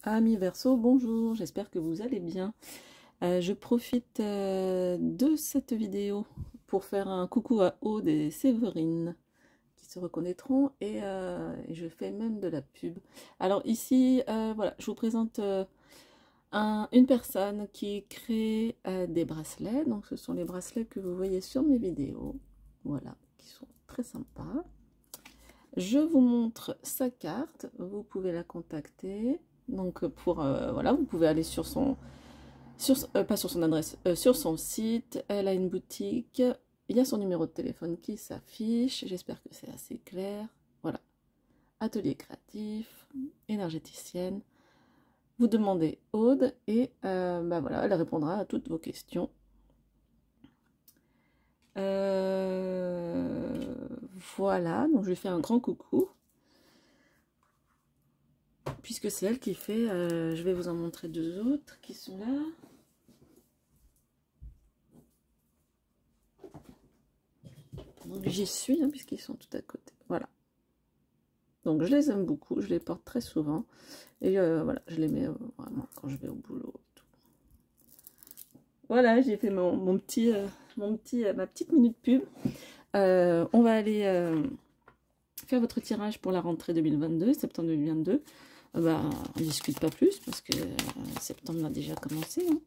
Amis Verseau, bonjour, j'espère que vous allez bien. Je profite de cette vidéo pour faire un coucou à Aude et Séverine qui se reconnaîtront et je fais même de la pub. Alors ici, voilà, je vous présente une personne qui crée des bracelets. Donc ce sont les bracelets que vous voyez sur mes vidéos, voilà, qui sont très sympas. Je vous montre sa carte, vous pouvez la contacter. Donc voilà, vous pouvez aller sur son, pas sur son adresse, sur son site. Elle a une boutique, il y a son numéro de téléphone qui s'affiche. J'espère que c'est assez clair. Voilà, atelier créatif, énergéticienne. Vous demandez Aude et bah voilà, elle répondra à toutes vos questions. Voilà, donc je lui fais un grand coucou. Puisque c'est elle qui fait, je vais vous en montrer deux autres qui sont là. Donc j'y suis, hein, puisqu'ils sont tout à côté. Voilà. Donc je les aime beaucoup, je les porte très souvent. Et voilà, je les mets vraiment quand je vais au boulot. Tout. Voilà, j'ai fait ma petite minute pub. On va aller faire votre tirage pour la rentrée 2022, septembre 2022. Bah, on ne discute pas plus parce que septembre a déjà commencé. Hein.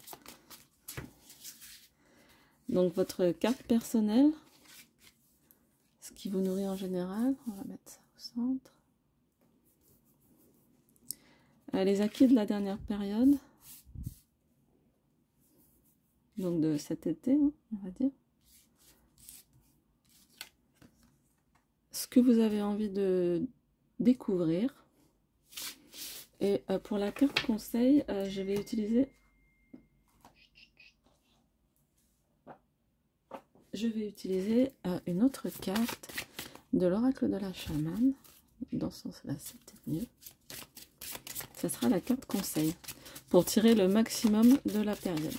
Donc votre carte personnelle, ce qui vous nourrit en général, on va mettre ça au centre. Les acquis de la dernière période, donc de cet été, hein, on va dire. Ce que vous avez envie de découvrir. Et pour la carte conseil, je vais utiliser une autre carte de l'oracle de la chamane. Dans ce sens-là, c'est peut-être mieux. Ce sera la carte conseil pour tirer le maximum de la période.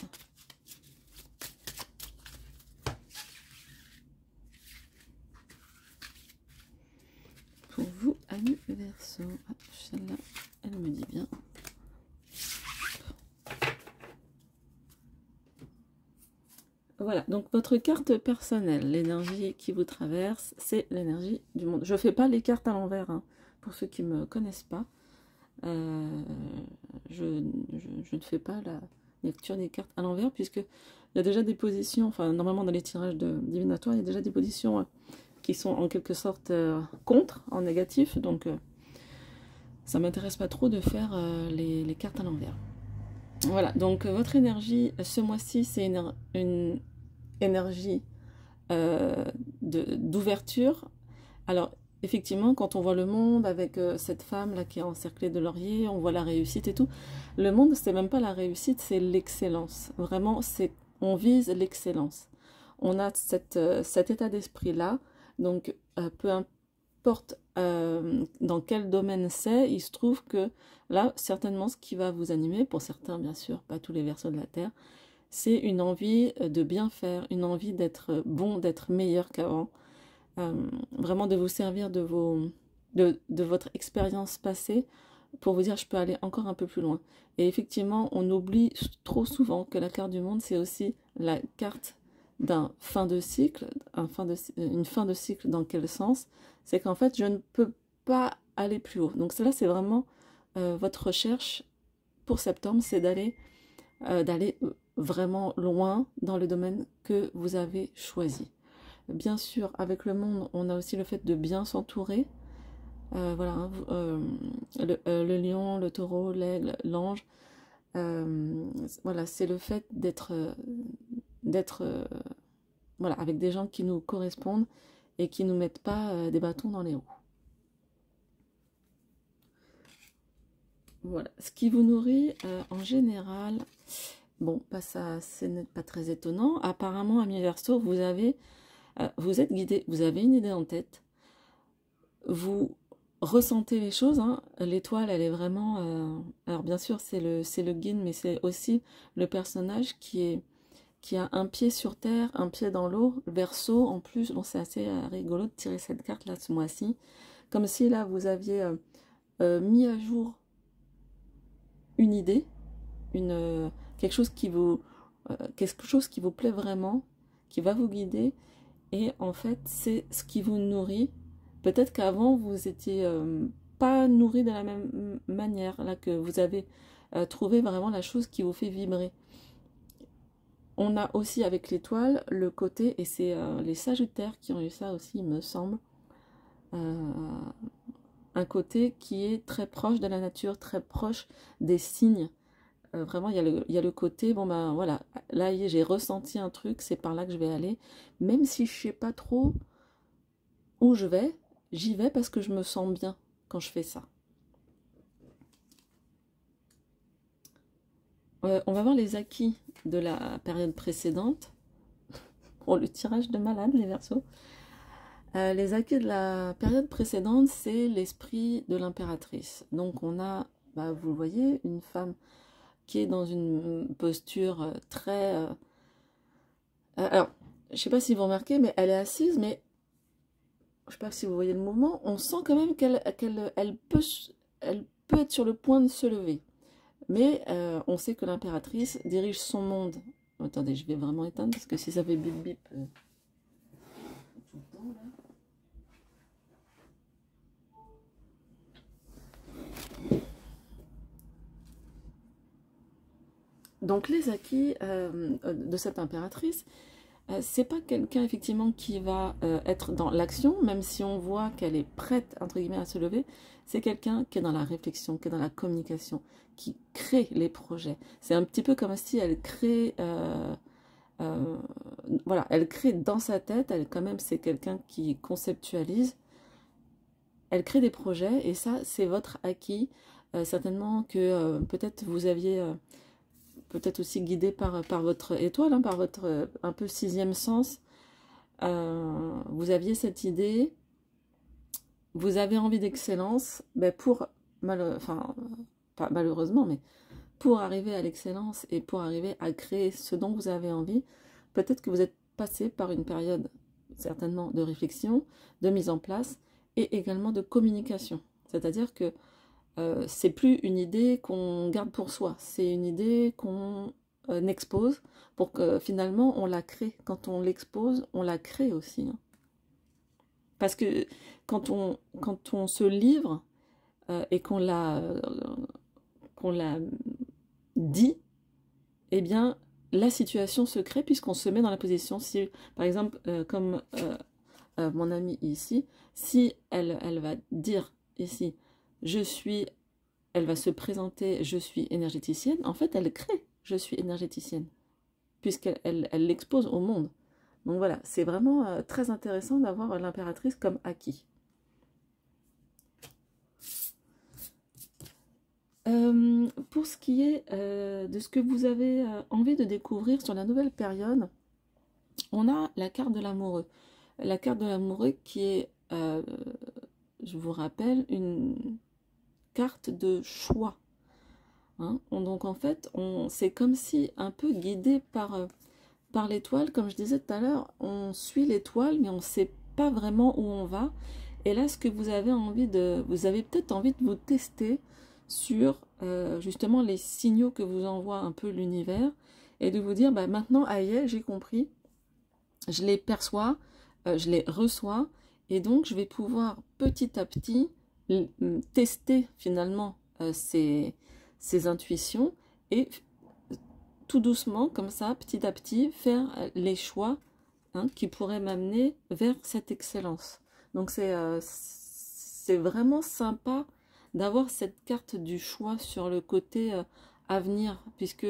Pour vous, amis Verseau. Ah, celle-là, elle me dit bien. Voilà, donc votre carte personnelle, l'énergie qui vous traverse, c'est l'énergie du monde. Je ne fais pas les cartes à l'envers, hein, pour ceux qui ne me connaissent pas. Je ne fais pas la lecture des cartes à l'envers, puisque il y a déjà des positions, enfin normalement dans les tirages divinatoires, il y a déjà des positions qui sont en quelque sorte contre, en négatif, donc ça m'intéresse pas trop de faire les cartes à l'envers. Voilà, donc votre énergie ce mois-ci, c'est une énergie d'ouverture. Alors, effectivement, quand on voit le monde avec cette femme-là qui est encerclée de lauriers, on voit la réussite et tout. Le monde, c'est même pas la réussite, c'est l'excellence. Vraiment, on vise l'excellence. On a cet état d'esprit-là. Donc, peu importe dans quel domaine c'est, il se trouve que là, certainement, ce qui va vous animer, pour certains, bien sûr, pas tous les Verseaux de la Terre, c'est une envie de bien faire, une envie d'être bon, d'être meilleur qu'avant. Vraiment de vous servir de votre expérience passée pour vous dire je peux aller encore un peu plus loin. Et effectivement, on oublie trop souvent que la carte du monde, c'est aussi la carte d'un fin de cycle. Une fin de cycle dans quel sens? C'est qu'en fait, je ne peux pas aller plus haut. Donc cela, c'est vraiment votre recherche pour septembre, c'est d'aller vraiment loin dans le domaine que vous avez choisi. Bien sûr, avec le monde, on a aussi le fait de bien s'entourer. Voilà, hein, le lion, le taureau, l'aigle, l'ange. Voilà, c'est le fait d'être voilà, avec des gens qui nous correspondent et qui ne nous mettent pas des bâtons dans les roues. Voilà, ce qui vous nourrit en général, bon, pas ça, ce n'est pas très étonnant. Apparemment, amis Verseau, vous êtes guidé, vous avez une idée en tête, vous ressentez les choses, hein. L'étoile, elle est vraiment... alors bien sûr, c'est le guide, mais c'est aussi le personnage qui a un pied sur terre, un pied dans l'eau, Verseau en plus. Bon, c'est assez rigolo de tirer cette carte-là ce mois-ci. Comme si là, vous aviez mis à jour une idée, quelque chose qui vous plaît vraiment, qui va vous guider, et en fait c'est ce qui vous nourrit. Peut-être qu'avant vous étiez pas nourri de la même manière, là que vous avez trouvé vraiment la chose qui vous fait vibrer. On a aussi avec l'étoile le côté, et c'est les Sagittaires qui ont eu ça aussi, il me semble, euh, un côté qui est très proche de la nature, très proche des signes. Vraiment, il y a le côté, bon ben voilà, là j'ai ressenti un truc, c'est par là que je vais aller. Même si je sais pas trop où je vais, j'y vais parce que je me sens bien quand je fais ça. On va voir les acquis de la période précédente. Oh, le tirage de malade, les Verseaux. Les acquis de la période précédente, c'est l'esprit de l'impératrice. Donc on a, bah, vous le voyez, une femme qui est dans une posture très... alors, je ne sais pas si vous remarquez, mais elle est assise, mais je ne sais pas si vous voyez le mouvement, on sent quand même elle peut être sur le point de se lever. Mais on sait que l'impératrice dirige son monde. Attendez, je vais vraiment éteindre parce que si ça fait bip bip... tout le temps, là. Donc les acquis de cette impératrice, c'est pas quelqu'un effectivement qui va être dans l'action, même si on voit qu'elle est prête entre guillemets à se lever, c'est quelqu'un qui est dans la réflexion, qui est dans la communication, qui crée les projets. C'est un petit peu comme si elle crée, voilà, elle crée dans sa tête, elle quand même c'est quelqu'un qui conceptualise, elle crée des projets et ça c'est votre acquis. Certainement que peut-être vous aviez peut-être aussi guidé par votre étoile, hein, par votre un peu sixième sens. Vous aviez cette idée, vous avez envie d'excellence, ben enfin, pas malheureusement, mais pour arriver à l'excellence et pour arriver à créer ce dont vous avez envie, peut-être que vous êtes passé par une période certainement de réflexion, de mise en place et également de communication. C'est-à-dire que c'est plus une idée qu'on garde pour soi, c'est une idée qu'on expose pour que finalement on la crée. Quand on l'expose, on la crée aussi. Hein. Parce que quand on se livre et qu'on la dit, eh bien la situation se crée puisqu'on se met dans la position. Si, par exemple, comme mon amie ici, si elle va dire ici, je suis, elle va se présenter, je suis énergéticienne, en fait, elle crée, je suis énergéticienne, puisqu'elle l'expose au monde. Donc voilà, c'est vraiment très intéressant d'avoir l'impératrice comme acquis. Pour ce qui est de ce que vous avez envie de découvrir sur la nouvelle période, on a la carte de l'amoureux. La carte de l'amoureux qui est, je vous rappelle, une carte de choix. Hein. Donc en fait, c'est comme si un peu guidé par l'étoile, comme je disais tout à l'heure, on suit l'étoile, mais on ne sait pas vraiment où on va. Et là, ce que vous avez vous avez peut-être envie de vous tester sur justement les signaux que vous envoie un peu l'univers, et de vous dire, bah, maintenant, aïe, j'ai compris, je les perçois, je les reçois, et donc je vais pouvoir petit à petit tester finalement ces intuitions, et tout doucement, comme ça, petit à petit, faire les choix qui pourraient m'amener vers cette excellence. Donc c'est vraiment sympa d'avoir cette carte du choix sur le côté avenir, puisque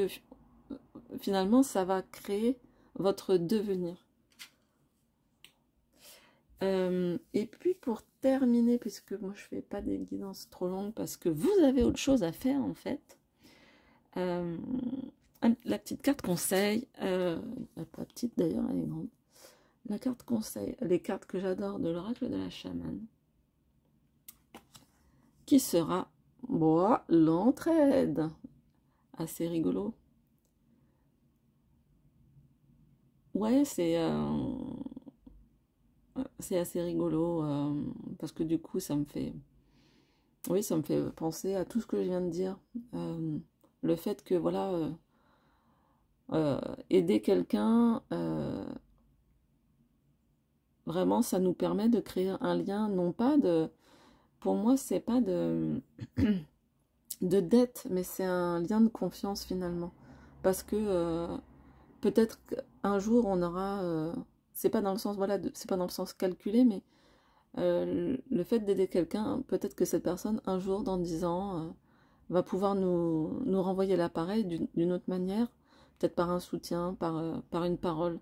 finalement, ça va créer votre devenir. Et puis pour terminer, puisque moi je fais pas des guidances trop longues, parce que vous avez autre chose à faire en fait, la petite carte conseil, pas petite d'ailleurs, elle est grande. La carte conseil, les cartes que j'adore de l'oracle de la chamane, qui sera l'entraide. Assez rigolo. Ouais, c'est assez rigolo parce que du coup, ça me fait penser à tout ce que je viens de dire. Le fait que, voilà, aider quelqu'un, vraiment, ça nous permet de créer un lien, non pas de... Pour moi, c'est pas de, de dette, mais c'est un lien de confiance finalement. Parce que peut-être qu'un jour, on aura... c'est pas dans le sens, voilà, c'est pas dans le sens calculé, mais le fait d'aider quelqu'un, peut-être que cette personne, un jour, dans 10 ans, va pouvoir nous renvoyer l'appareil d'une autre manière, peut-être par un soutien, par une parole,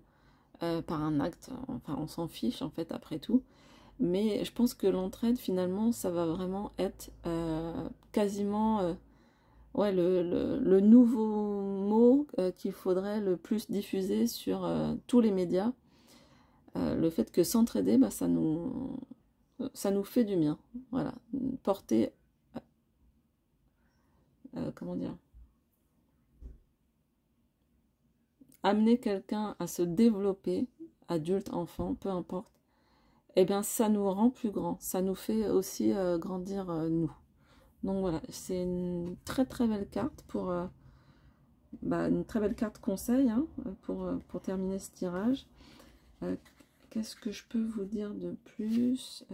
par un acte, enfin on s'en fiche en fait après tout. Mais je pense que l'entraide finalement ça va vraiment être quasiment ouais, le nouveau mot qu'il faudrait le plus diffuser sur tous les médias. Le fait que s'entraider, bah, ça nous fait du bien. Voilà, porter, comment dire, amener quelqu'un à se développer, adulte, enfant, peu importe, eh bien ça nous rend plus grands, ça nous fait aussi grandir nous. Donc voilà, c'est une très très belle carte pour bah, une très belle carte conseil hein, pour terminer ce tirage. Qu'est-ce que je peux vous dire de plus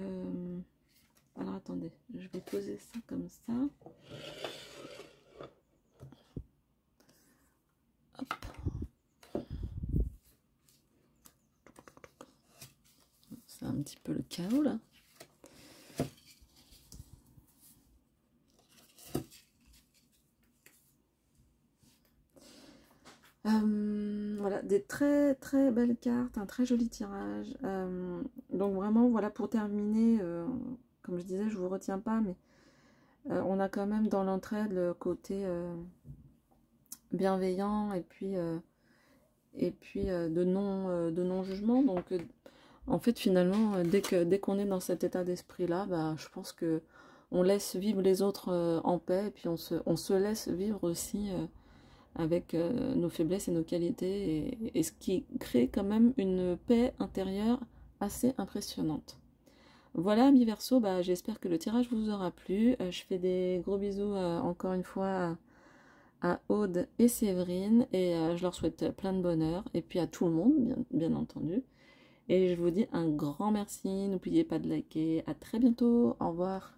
alors attendez, je vais poser ça comme ça. Hop. C'est un petit peu le chaos là. Voilà, des très très belles cartes, un très joli tirage. Donc vraiment, voilà, pour terminer, comme je disais, je vous retiens pas, mais on a quand même dans l'entraide le côté bienveillant et puis de non-jugement. Donc en fait, finalement, dès qu'on est dans cet état d'esprit-là, bah, je pense que on laisse vivre les autres en paix et puis on se laisse vivre aussi avec nos faiblesses et nos qualités, et ce qui crée quand même une paix intérieure assez impressionnante. Voilà, amis Verseau, bah, j'espère que le tirage vous aura plu. Je fais des gros bisous encore une fois à Aude et Séverine, et je leur souhaite plein de bonheur, et puis à tout le monde, bien entendu. Et je vous dis un grand merci, n'oubliez pas de liker, à très bientôt, au revoir.